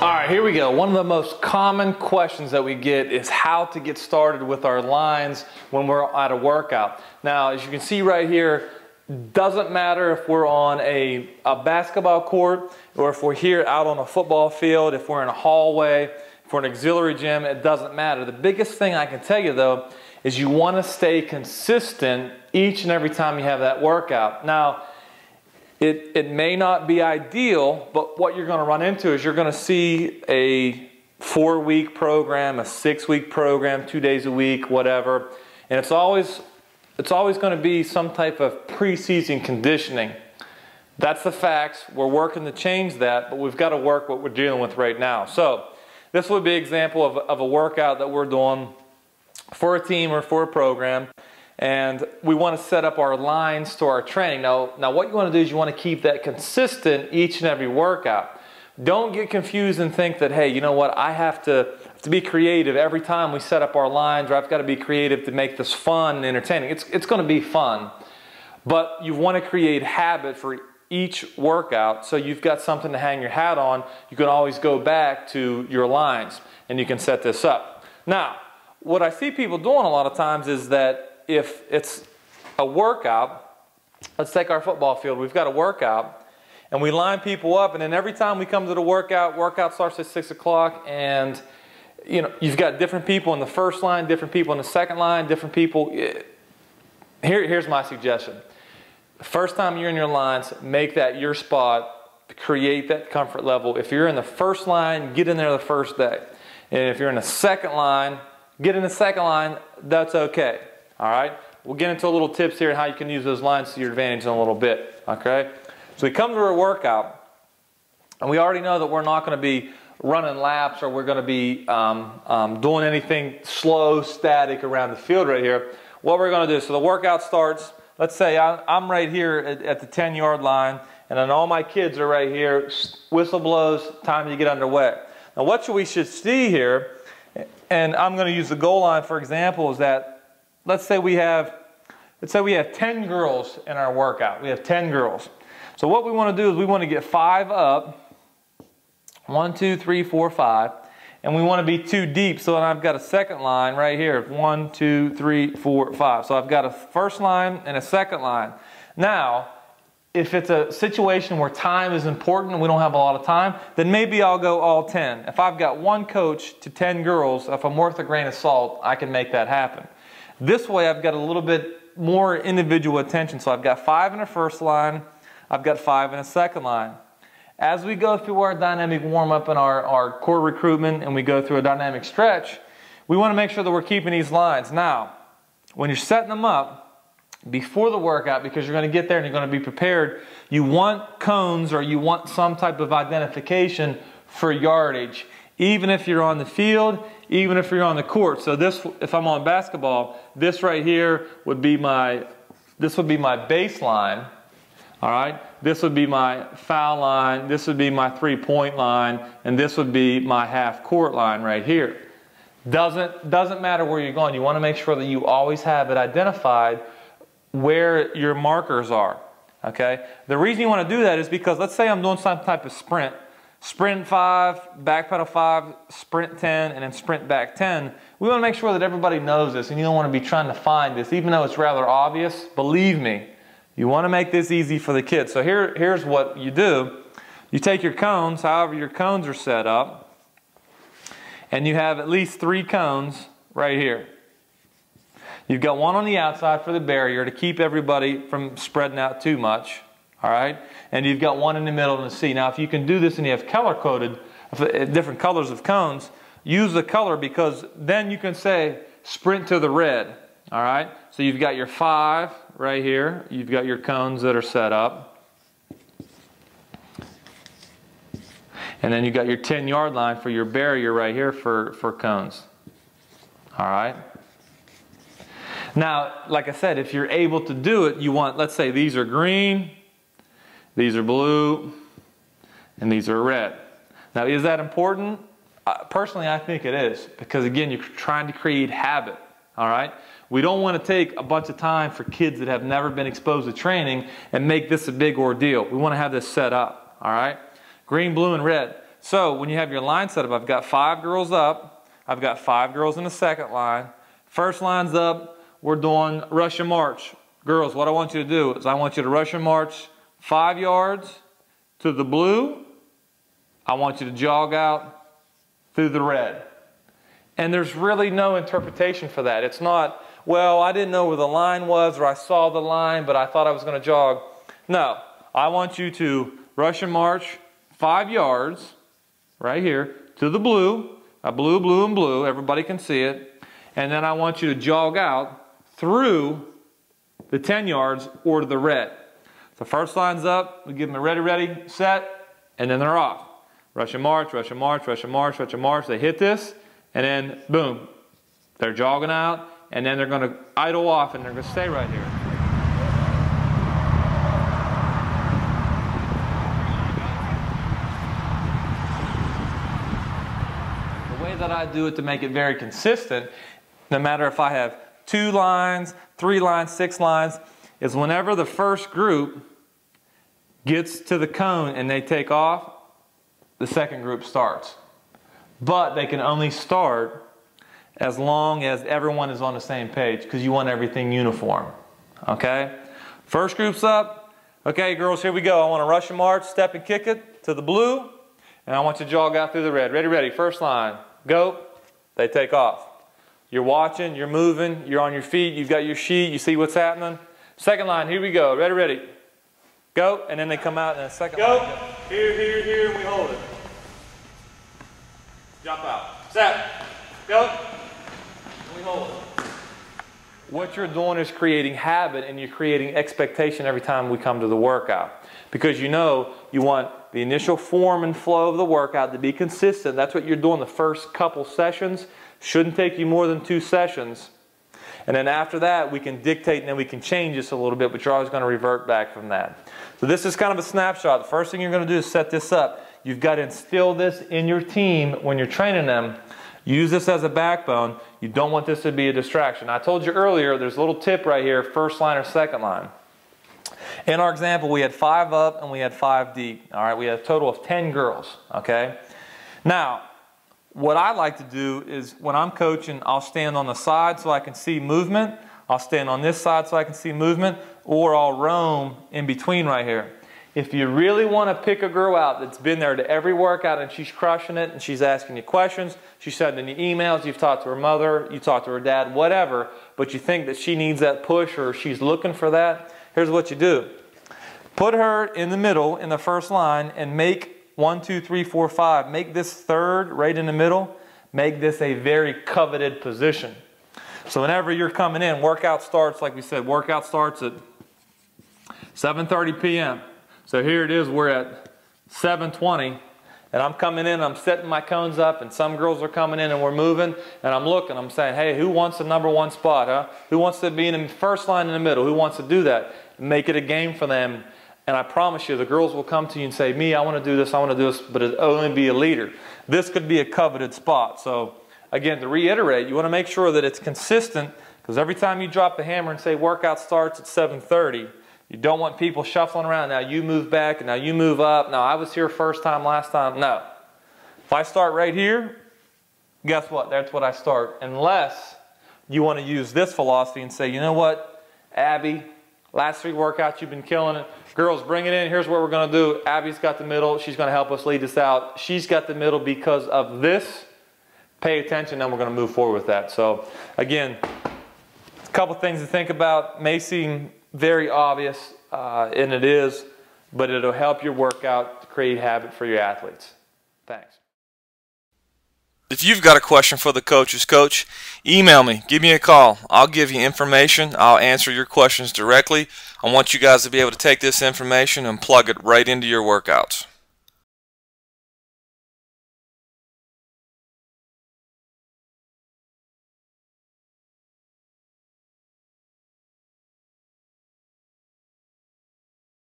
All right, here we go. One of the most common questions that we get is how to get started with our lines when we're at a workout. Now, as you can see right here, doesn't matter if we're on a basketball court or if we're here out on a football field, if we're in a hallway, if we're in an auxiliary gym, it doesn't matter. The biggest thing I can tell you though is you want to stay consistent each and every time you have that workout. Now, it may not be ideal, but what you're going to run into is you're going to see a 4-week program, a 6-week program, 2 days a week, whatever, and it's always going to be some type of preseason conditioning. That's the facts. We're working to change that, but we've got to work what we're dealing with right now. So this would be an example of a workout that we're doing for a team or for a program, and we want to set up our lines to our training. Now what you want to do is you want to keep that consistent each and every workout. Don't get confused and think that, hey, you know what, I have to be creative every time we set up our lines, or I've got to be creative to make this fun and entertaining. It's going to be fun, but you want to create habit for each workout so you've got something to hang your hat on. You can always go back to your lines and you can set this up. Now, what I see people doing a lot of times is that if it's a workout, let's take our football field, we've got a workout, and we line people up, and then every time we come to the workout starts at 6 o'clock, and you know, you've got different people in the first line, different people in the second line, different people. Here's my suggestion. The first time you're in your lines, make that your spot, create that comfort level. If you're in the first line, get in there the first day. And if you're in the second line, get in the second line, that's okay. All right? We'll get into a little tips here on how you can use those lines to your advantage in a little bit. Okay? So we come to a workout, and we already know that we're not going to be running laps, or we're going to be doing anything slow, static around the field right here. What we're going to do, so the workout starts, let's say I'm right here at the 10-yard line, and then all my kids are right here, whistle blows, time to get underway. Now what we should see here, and I'm going to use the goal line for example, is that let's say we have 10 girls in our workout. We have 10 girls. So what we want to do is we want to get 5 up, 1, 2, 3, 4, 5, and we want to be 2 deep. So then I've got a second line right here, 1, 2, 3, 4, 5. So I've got a first line and a second line. Now, if it's a situation where time is important and we don't have a lot of time, then maybe I'll go all 10. If I've got one coach to 10 girls, if I'm worth a grain of salt, I can make that happen. This way I've got a little bit more individual attention. So I've got 5 in the first line, I've got 5 in the second line. As we go through our dynamic warm-up and our core recruitment, and we go through a dynamic stretch, we want to make sure that we're keeping these lines. Now, when you're setting them up before the workout, because you're going to get there and you're going to be prepared, you want cones, or you want some type of identification for yardage, even if you're on the field, even if you're on the court. So this, if I'm on basketball, this right here would be my baseline. All right, this would be my foul line, this would be my 3-point line, and this would be my half court line right here. Doesn't matter where you're going. You want to make sure that you always have it identified where your markers are. Okay? The reason you want to do that is because let's say I'm doing some type of sprint. Sprint 5, back pedal 5, sprint 10, and then sprint back 10. We want to make sure that everybody knows this, and you don't want to be trying to find this, even though it's rather obvious. Believe me, you want to make this easy for the kids. So here's what you do. You take your cones, however your cones are set up, and you have at least 3 cones right here. You've got one on the outside for the barrier to keep everybody from spreading out too much. All right, and you've got one in the middle in the C. Now, if you can do this and you have color-coded, different colors of cones, use the color, because then you can say sprint to the red. All right, so you've got your 5 right here. You've got your cones that are set up. And then you've got your 10-yard line for your barrier right here for cones. All right. Now, like I said, if you're able to do it, you want, let's say these are green, these are blue, and these are red. Now, is that important? Personally, I think it is, because again, you're trying to create habit. All right? We don't want to take a bunch of time for kids that have never been exposed to training and make this a big ordeal. We want to have this set up. All right? Green, blue, and red. So when you have your line set up, I've got 5 girls up. I've got 5 girls in the second line. First line's up. We're doing rush and march. Girls, what I want you to do is I want you to rush and march 5 yards to the blue. I want you to jog out through the red. And there's really no interpretation for that. It's not, well, I didn't know where the line was, or I saw the line, but I thought I was going to jog. No, I want you to rush and march 5 yards right here to the blue, blue, blue, and blue. Everybody can see it. And then I want you to jog out through the 10 yards or to the red. The first line's up. We give them a ready, ready, set, and then they're off. Rush and march, rush and march, rush and march, rush and march. They hit this, and then boom, they're jogging out, and then they're going to idle off, and they're going to stay right here. The way that I do it to make it very consistent, no matter if I have 2 lines, 3 lines, 6 lines, is whenever the first group gets to the cone and they take off, the second group starts. But they can only start as long as everyone is on the same page, because you want everything uniform. Okay? First group's up. Okay, girls, here we go. I want to rush and march, step and kick it to the blue, and I want you to jog out through the red. Ready, ready. First line. Go. They take off. You're watching, you're moving, you're on your feet, you've got your sheet, you see what's happening. Second line, here we go. Ready, ready. Go, and then they come out in a second line. Go. Here, here, here, and we hold it. Jump out. Set. Go. And we hold it. What you're doing is creating habit, and you're creating expectation every time we come to the workout. Because you know you want the initial form and flow of the workout to be consistent. That's what you're doing the first couple sessions. Shouldn't take you more than 2 sessions. And then after that, we can dictate and then we can change this a little bit, but you're always going to revert back from that. So this is kind of a snapshot. The first thing you're going to do is set this up. You've got to instill this in your team when you're training them. Use this as a backbone. You don't want this to be a distraction. I told you earlier, there's a little tip right here, first line or second line. In our example, we had 5 up and we had 5 deep. All right, we had a total of 10 girls. Okay. Now, what I like to do is when I'm coaching, I'll stand on the side so I can see movement. I'll stand on this side so I can see movement, or I'll roam in between right here. If you really want to pick a girl out that's been there to every workout and she's crushing it and she's asking you questions, she's sending you emails, you've talked to her mother, you talked to her dad, whatever, but you think that she needs that push or she's looking for that, here's what you do. Put her in the middle in the first line and make 1, 2, 3, 4, 5. Make this third right in the middle. Make this a very coveted position. So whenever you're coming in, workout starts, like we said, workout starts at 7:30 p.m. So here it is, we're at 7:20, and I'm coming in, I'm setting my cones up, and some girls are coming in and we're moving, and I'm looking, I'm saying, hey, who wants the #1 spot, huh? Who wants to be in the first line in the middle? Who wants to do that? Make it a game for them. And I promise you, the girls will come to you and say, me, I want to do this, I want to do this, but it'll only be a leader. This could be a coveted spot. So again, to reiterate, you want to make sure that it's consistent, because every time you drop the hammer and say workout starts at 7:30, you don't want people shuffling around. Now you move back, and now you move up. Now I was here first time, last time. No. If I start right here, guess what? That's what I start. Unless you want to use this philosophy and say, you know what, Abby, last 3 workouts you've been killing it. Girls, bring it in. Here's what we're going to do. Abby's got the middle. She's going to help us lead us out. She's got the middle because of this. Pay attention, then we're going to move forward with that. So again, a couple things to think about. May seem very obvious, and it is, but it'll help your workout to create habit for your athletes. Thanks. If you've got a question for the coaches, coach, email me, give me a call. I'll give you information. I'll answer your questions directly. I want you guys to be able to take this information and plug it right into your workouts.